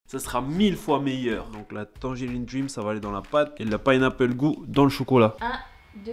Ça sera 1000 fois meilleur. Donc la Tangerine Dream, ça va aller dans la pâte. Et la Pineapple Goo dans le chocolat. 1, 2,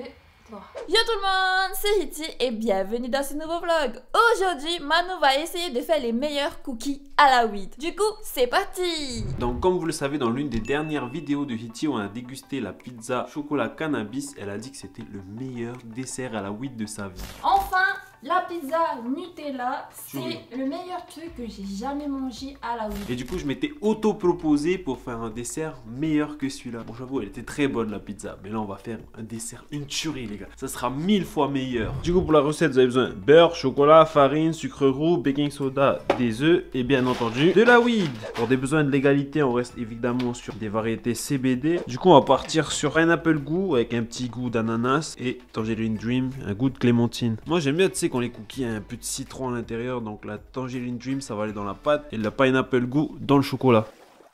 3. Yo tout le monde, c'est Hitty et bienvenue dans ce nouveau vlog. Aujourd'hui, Manu va essayer de faire les meilleurs cookies à la weed. Du coup, c'est parti. Donc comme vous le savez, dans l'une des dernières vidéos de Hitty, on a dégusté la pizza chocolat cannabis. Elle a dit que c'était le meilleur dessert à la weed de sa vie. Enfin, la pizza Nutella, c'est le meilleur truc que j'ai jamais mangé à la weed. Et du coup, je m'étais auto-proposé pour faire un dessert meilleur que celui-là. Bon, j'avoue, elle était très bonne la pizza. Mais là, on va faire un dessert, une tuerie, les gars. Ça sera 1000 fois meilleur. Du coup, pour la recette, vous avez besoin de beurre, chocolat, farine, sucre roux, baking soda, des œufs et bien entendu de la weed. Pour des besoins de légalité, on reste évidemment sur des variétés CBD. Du coup, on va partir sur Pineapple Goo avec un petit goût d'ananas et Tangerine Dream, un goût de clémentine. Moi, j'aime bien, tu sais, quand les cookies ont un peu de citron à l'intérieur. Donc la Tangerine Dream, ça va aller dans la pâte et la Pineapple Goo dans le chocolat.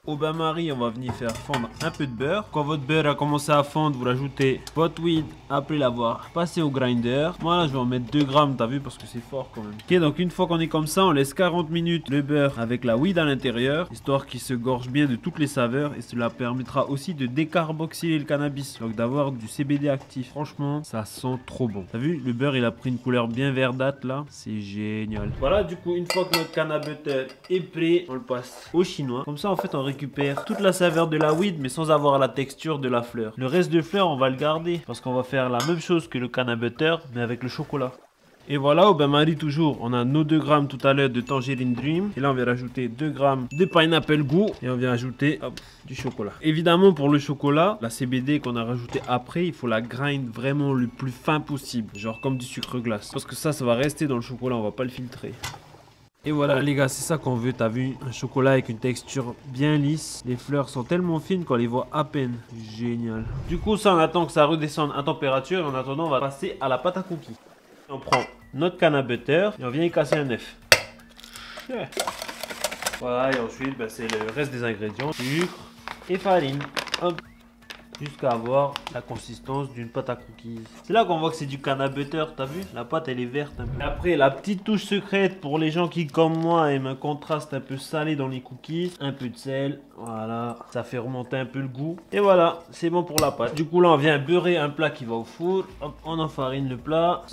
Au bain-marie, on va venir faire fondre un peu de beurre. Quand votre beurre a commencé à fondre, vous rajoutez votre weed après l'avoir passé au grinder. Moi là, je vais en mettre 2 grammes, t'as vu, parce que c'est fort quand même. Ok, donc une fois qu'on est comme ça, on laisse 40 minutes le beurre avec la weed à l'intérieur, histoire qu'il se gorge bien de toutes les saveurs. Et cela permettra aussi de décarboxyler le cannabis, donc d'avoir du CBD actif. Franchement, ça sent trop bon. T'as vu, le beurre, il a pris une couleur bien verdâtre là. C'est génial. Voilà, du coup, une fois que notre canna butter est prêt, on le passe au chinois. Comme ça, en fait, on récupère toute la saveur de la weed mais sans avoir la texture de la fleur. Le reste de fleur on va le garder parce qu'on va faire la même chose que le canna butter mais avec le chocolat. Et voilà, au bain-marie toujours, on a nos 2 grammes tout à l'heure de Tangerine Dream. Et là on vient rajouter 2 grammes de Pineapple Goo et on vient ajouter hop, du chocolat. Évidemment pour le chocolat, la CBD qu'on a rajouté après, il faut la grind vraiment le plus fin possible. Genre comme du sucre glace. Parce que ça va rester dans le chocolat, on va pas le filtrer. Et voilà les gars, c'est ça qu'on veut, t'as vu, un chocolat avec une texture bien lisse. Les fleurs sont tellement fines qu'on les voit à peine. Génial. Du coup ça, on attend que ça redescende à température. Et en attendant, on va passer à la pâte à cookies. On prend notre canna butter et on vient y casser un œuf. Voilà, et ensuite c'est le reste des ingrédients, sucre et farine. Hop. Jusqu'à avoir la consistance d'une pâte à cookies. C'est là qu'on voit que c'est du canna butter, t'as vu? La pâte elle est verte un peu. Après la petite touche secrète pour les gens qui comme moi aiment un contraste un peu salé dans les cookies. Un peu de sel, voilà, ça fait remonter un peu le goût. Et voilà, c'est bon pour la pâte. Du coup là on vient beurrer un plat qui va au four. Hop, on enfarine le plat.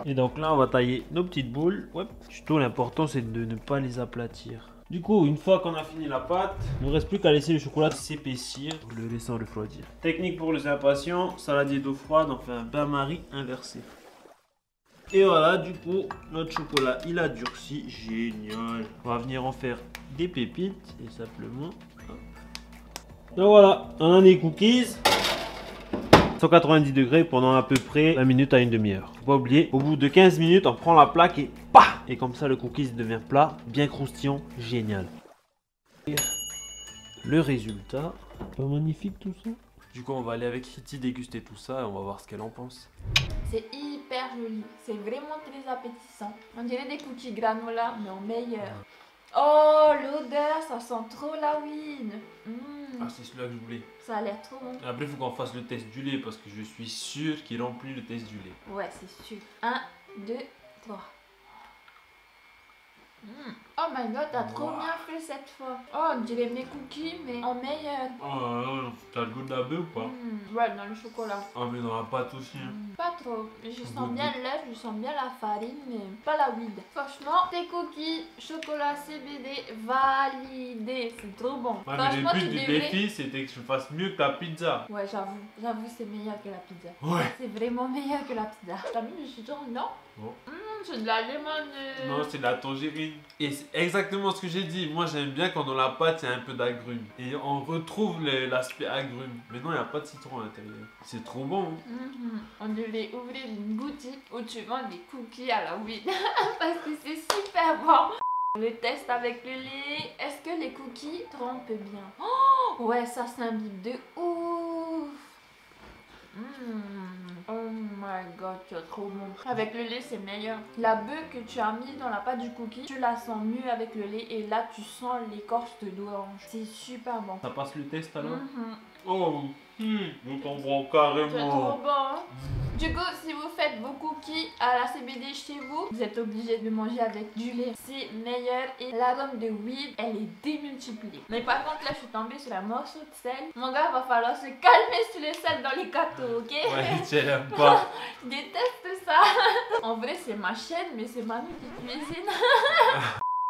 Et donc là on va tailler nos petites boules. Ouais. Surtout l'important c'est de ne pas les aplatir. Du coup, une fois qu'on a fini la pâte, il ne reste plus qu'à laisser le chocolat s'épaissir, le laissant refroidir. Technique pour les impatients, saladier d'eau froide, on fait un bain-marie inversé. Et voilà, du coup, notre chocolat, il a durci, génial. On va venir en faire des pépites, et simplement, hop. Donc voilà, on a des cookies. 190 degrés pendant à peu près 20 minutes à une demi-heure. Faut pas oublier, au bout de 15 minutes, on prend la plaque et pah! Et comme ça, le cookies devient plat, bien croustillant, génial. Et le résultat, pas magnifique tout ça. Du coup, on va aller avec Hitty déguster tout ça et on va voir ce qu'elle en pense. C'est hyper joli, c'est vraiment très appétissant. On dirait des cookies granola, mais en meilleur. Oh, l'odeur, ça sent trop la weed. Ah, c'est celui-là que je voulais. Ça a l'air trop bon. Après, il faut qu'on fasse le test du lait parce que je suis sûr qu'il remplit le test du lait. Ouais, c'est sûr. 1, 2, 3. Oh my god, t'as trop bien fait cette fois. Oh, on dirait mes cookies, mais en meilleur. Oh, t'as le goût de la baie ou pas? Ouais, dans le chocolat. Ah, mais dans la pâte aussi. Hein. Pas trop. Je sens bien l'œuf, je sens bien la farine, mais pas la weed. Franchement, tes cookies, chocolat CBD, validé. C'est trop bon. Ouais, Franchement, mais le but du défi, c'était que je fasse mieux que la pizza. Ouais, j'avoue, c'est meilleur que la pizza. Ouais. C'est vraiment meilleur que la pizza. T'as vu, je suis genre, non? Bon. C'est de la lemon. Non, c'est de la tangerine. Et c'est exactement ce que j'ai dit. Moi, j'aime bien quand dans la pâte, il y a un peu d'agrumes. Et on retrouve l'aspect agrumes. Mais non, il n'y a pas de citron à l'intérieur. C'est trop bon. Hein. On devait ouvrir une boutique où tu vends des cookies à la weed. Parce que c'est super bon. On le teste avec le lait. Est-ce que les cookies trompent bien? Oh, ouais, ça s'imbibe de ouf. Oh my god, c'est trop bon. Avec le lait, c'est meilleur. La bœuf que tu as mis dans la pâte du cookie, tu la sens mieux avec le lait. Et là, tu sens l'écorce d'orange. C'est super bon. Ça passe le test alors? Oh, Je comprends C'est trop carrément. bon. Hein? Du coup, si vous faites vos cookies à la CBD chez vous, vous êtes obligé de manger avec du lait. C'est meilleur et l'arôme de weed, elle est démultipliée. Mais par contre, là, je suis tombée sur un morceau de sel. Mon gars, va falloir se calmer sur le sel dans les gâteaux, ok? Ouais, tu l'aimes pas. Je déteste ça. En vrai, c'est ma chaîne, mais c'est Manu qui cuisine.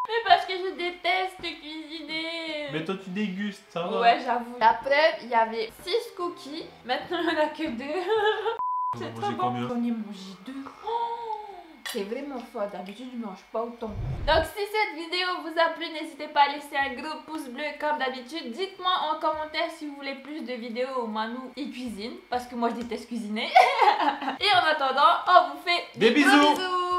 Mais parce que je déteste cuisiner. Mais toi, tu dégustes, ça va. Ouais, j'avoue. La preuve, il y avait 6 cookies. Maintenant, il n'y en a que 2. On va C'est manger trop bon. combien? J'en ai mangé 2. C'est vraiment fort. D'habitude, je ne mange pas autant. Donc, si cette vidéo vous a plu, n'hésitez pas à laisser un gros pouce bleu comme d'habitude. Dites-moi en commentaire si vous voulez plus de vidéos où Manu et cuisine. Parce que moi, je déteste cuisiner. Et en attendant, on vous fait Des gros bisous. bisous.